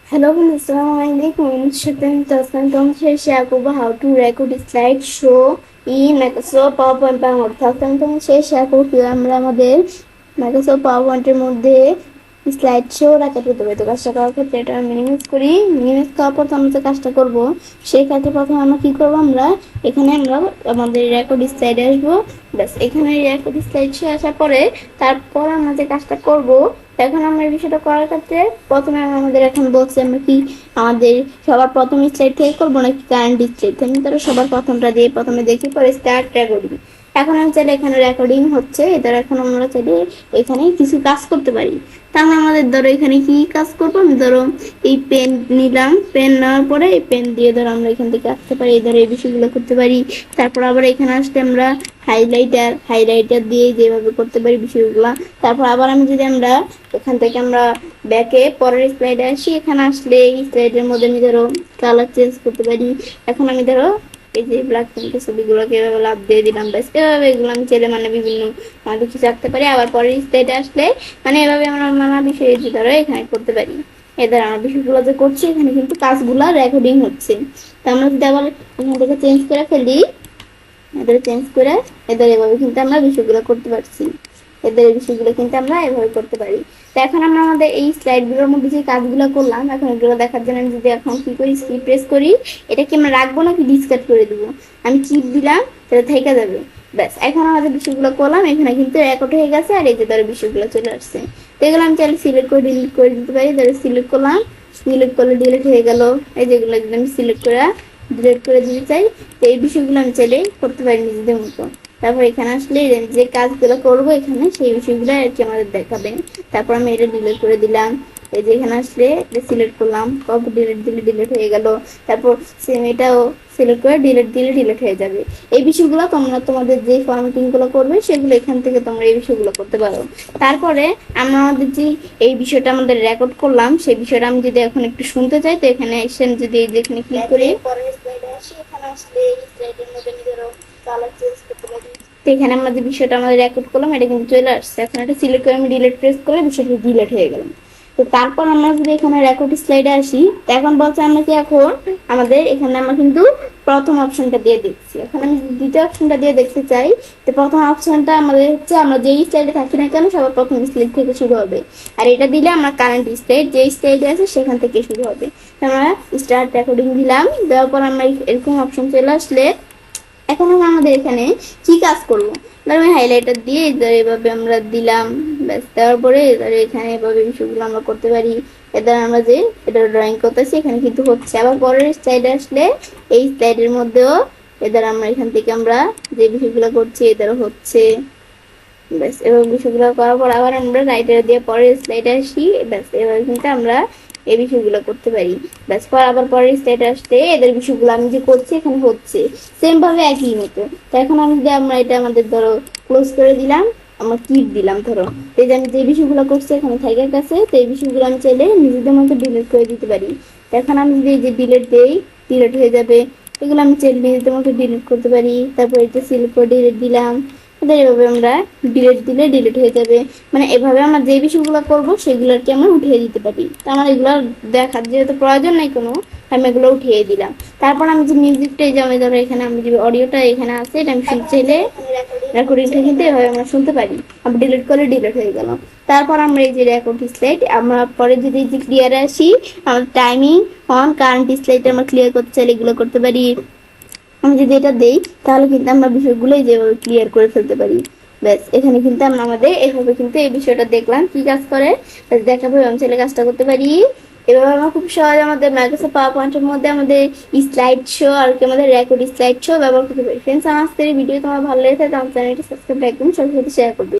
Hello, Assalamualaikum. Shaitan Tasman Tom Shakuba how to record slideshow in Microsoft PowerPoint Bank Tasman Tom Shaku আমরা আমাদের Microsoft PowerPoint এর মধ্যে slide show রাখতে হবে। তো কাজটা করার ক্ষেত্রে এটা মিনিমাইজ করি। মিনিমাইজ করার পর আমরা যে কাজটা করব সেই ক্ষেত্রে প্রথমে আমরা কি করব, আমরা এখানে আমরা আমাদের রেকর্ড স্লাইডে আসবো। ব্যাস এখানে রেকর্ড স্লাইড শো আসার পরে তারপর আমরা যে কাজটা করব, এখন আমরা এই বিষয়টা করার ক্ষেত্রে প্রথমে আমাদের এখন বলছে আমরা কি আমাদের সবার প্রথম স্লাইড থেকে করবো নাকি কারেন্ট স্লাইড থেকে। তারা সবার প্রথমটা দিয়ে প্রথমে দেখি, পরে স্টার্ট রেকর্ডিং। এখন আমি চাইলে এখানে রেকর্ডিং হচ্ছে, এদের এখন আমরা চাইলে এখানে কিছু কাজ করতে পারি। তাহলে আমাদের ধরো এখানে কি কাজ করবো, আমি ধরো এই পেন নিলাম, পেন নেওয়ার পরে এই পেন দিয়ে ধরো আমরা এখান থেকে আঁকতে পারি, ধরো এই বিষয়গুলো করতে পারি। তারপর আবার এখানে আসলে আমরা হাইলাইটার দিয়ে যেভাবে করতে পারি বিষয়গুলো। তারপর আবার আমি যদি আমরা এখান থেকে আমরা ব্যাকে পরের স্লাইডে আসি, এখানে আসলে এই স্লাইডের মধ্যে আমি ধরো কালার চেঞ্জ করতে পারি। এখন আমি ধরো এই যে ব্ল্যাক পেন্টের ছবিগুলোকে এভাবে লাভ দিয়ে দিলাম, ব্যাস এভাবে এগুলো আমি চাইলে মানে বিভিন্ন কিছু রাখতে পারি। আবার পরের স্লাইডে আসলে মানে এভাবে আমরা নানা বিষয়ে যে ধরো এখানে করতে পারি। এদের আমরা বিষয়গুলো যে করছি এখানে কিন্তু কাজগুলা রেকর্ডিং হচ্ছে। তো আমরা যদি আবার এখান থেকে চেঞ্জ করে ফেলি, এদের চেঞ্জ করে এদের এভাবে কিন্তু আমরা বিষয়গুলো করতে পারছি। এদের বিষয়গুলো কিন্তু আমরা এভাবে করতে পারি। তো এখন আমরা আমাদের এই স্লাইডগুলোর মধ্যে যে কাজগুলো করলাম, এখন এগুলো দেখার জন্য আমি যদি এখন কি করি, স্কিপ প্রেস করি, এটা কি আমরা রাখবো নাকি ডিসকার্ড করে দেবো। আমি কিপ দিলাম, সেটা থেকে যাবে। ব্যাস এখন আমাদের বিষয়গুলো করলাম, এখানে কিন্তু রেকর্ড হয়ে গেছে আর এই যে ধরো বিষয়গুলো চলে আসছে। তো এগুলো আমি চাইলে সিলেক্ট করে ডিলিট করে দিতে পারি। ধরো সিলেক্ট করলাম, সিলেক্ট করলে ডিলিট হয়ে গেল। এই যেগুলো একদম সিলেক্ট করে ডিলিট করে দিতে চাই। তো এই বিষয়গুলো আমি চাইলে করতে পারি নিজেদের মতো। তারপর এখানে আসলে যে কাজগুলো করবো এখানে সেই বিষয়গুলো আর কি আমাদের দেখাবে। তারপর আমি এটা ডিলিট করে দিলাম। এই যে এখানে আসলে সিলেক্ট করলাম, কপি ডিলিট দিলে ডিলিট হয়ে গেল। তারপর সেম এটাও সিলেক্ট করে ডিলিট দিলে ডিলিট হয়ে যাবে। এই বিষয়গুলো তোমরা তোমাদের যে ফরম্যাটিং গুলো করবে সেগুলো এখান থেকে তোমরা এই বিষয়গুলো করতে পারো। তারপরে আমরা আমাদের যে এই বিষয়টা আমাদের রেকর্ড করলাম সেই বিষয়টা আমি যদি এখন একটু শুনতে চাই, তো এখানে এসে যদি এই যে এখানে ক্লিক করি, পরের স্লাইডে আসি, এখানে আসলে এই স্লাইডের মধ্যে নিজেরও কালার চেঞ্জ করতে পারি। তো এখানে আমরা যে বিষয়টা আমাদের রেকর্ড করলাম এটা কিন্তু চলে আসছে। এখন এটা সিলেক্ট করে আমি ডিলিট প্রেস করে বিষয়টা ডিলিট হয়ে গেলাম। তো তারপর আমরা যদি এখানে রেকর্ড স্লাইডে আসি, এখন বলছে আমরা কি এখন আমাদের এখানে আমরা কিন্তু প্রথম অপশনটা দিয়ে দেখছি। এখন আমি দ্বিতীয় অপশনটা দিয়ে দেখতে চাই। তো প্রথম অপশনটা আমাদের হচ্ছে আমরা যেই স্লাইডে থাকি না কেন সবার প্রথম স্লাইড থেকে শুরু হবে। আর এটা দিলে আমরা কারেন্ট স্লাইড যেই স্লাইডে আছে সেখান থেকে শুরু হবে। আমরা স্টার্ট রেকর্ডিং দিলাম, দেওয়ার পর আমরা এরকম অপশন চলে আসলে এখন আমরা আমাদের এখানে কি কাজ করব, ধরো আমি হাইলাইটার দিয়ে এভাবে আমরা দিলাম। ব্যাস দেওয়ার পরে এখানে এভাবে বিষয়গুলো আমরা করতে পারি। এদের আমরা যে এটা ড্রয়িং করতেছি এখানে কিন্তু হচ্ছে। আবার পরের স্লাইডে আসলে এই স্লাইডের মধ্যেও এদের আমরা এখান থেকে আমরা যে বিষয়গুলো করছি এদেরও হচ্ছে। ব্যাস এভাবে বিষয়গুলো করার পর আবার আমরা রাইটার দিয়ে পরের স্লাইডে আসি। ব্যাস এভাবে কিন্তু আমরা এই বিষয়গুলো করতে পারি। ব্যাস পর আবার পরের স্লাইডে আসতে এদের বিষয়গুলো আমি যে করছি এখানে হচ্ছে সেম ভাবে একই মতো। তো এখন আমি যদি আমরা এটা আমাদের ধরো ক্লোজ করে দিলাম, আমরা কিপ দিলাম, ধরো এই যে আমি যে বিষয়গুলো করছি এখানে থাইকার কাছে, তো এই বিষয়গুলো আমি চাইলে নিজেদের মতো ডিলিট করে দিতে পারি। এখন আমি যদি এই যে ডিলিট দেই, ডিলিট হয়ে যাবে। এগুলো আমি চাইলে নিজেদের মতো ডিলিট করতে পারি। তারপর এটা সিলেক্ট করে ডিলিট দিলাম। এভাবে আমরা ডিলিট দিলে ডিলিট হয়ে যাবে। মানে এভাবে আমরা যে বিষয়গুলো করবো সেগুলো আর কি আমরা উঠিয়ে দিতে পারি। তো আমার এগুলো দেখার যেহেতু প্রয়োজন নাই কোনো, আমি এগুলো উঠিয়ে দিলাম। তারপর আমি যে মিউজিকটা এই যে আমি ধরো এখানে আমি যে অডিওটা এখানে আছে এটা আমি শুনতে চাইলে রেকর্ডিংটা কিন্তু এভাবে আমরা শুনতে পারি। আমরা ডিলিট করলে ডিলিট হয়ে গেল। তারপর আমরা এই যে রেকর্ড স্লাইড আমরা পরে যদি এই যে ক্লিয়ারে আসি, আমরা টাইমিং অন কারেন্ট স্লাইড আমরা ক্লিয়ার করতে চাইলে এগুলো করতে পারি। আমি যদি এটা দেই তাহলে কিন্তু আমরা বিষয়গুলোই যেভাবে ক্লিয়ার করে ফেলতে পারি। ব্যাস এখানে কিন্তু আমরা আমাদের এভাবে কিন্তু এই বিষয়টা দেখলাম কি কাজ করে, দেখাবো আমি ছেলে কাজটা করতে পারি। এভাবে আমরা খুব সহজে আমাদের মাইক্রোসফট পাওয়ার পয়েন্টের মধ্যে আমাদের স্লাইড শো আর কি আমাদের রেকর্ড স্লাইড শো ব্যবহার করতে পারি। ফ্রেন্ডস, আমার আজকের এই ভিডিও তোমার ভালো লেগে থাকে আমার চ্যানেলটি সাবস্ক্রাইব একদম সবার সাথে শেয়ার করবে।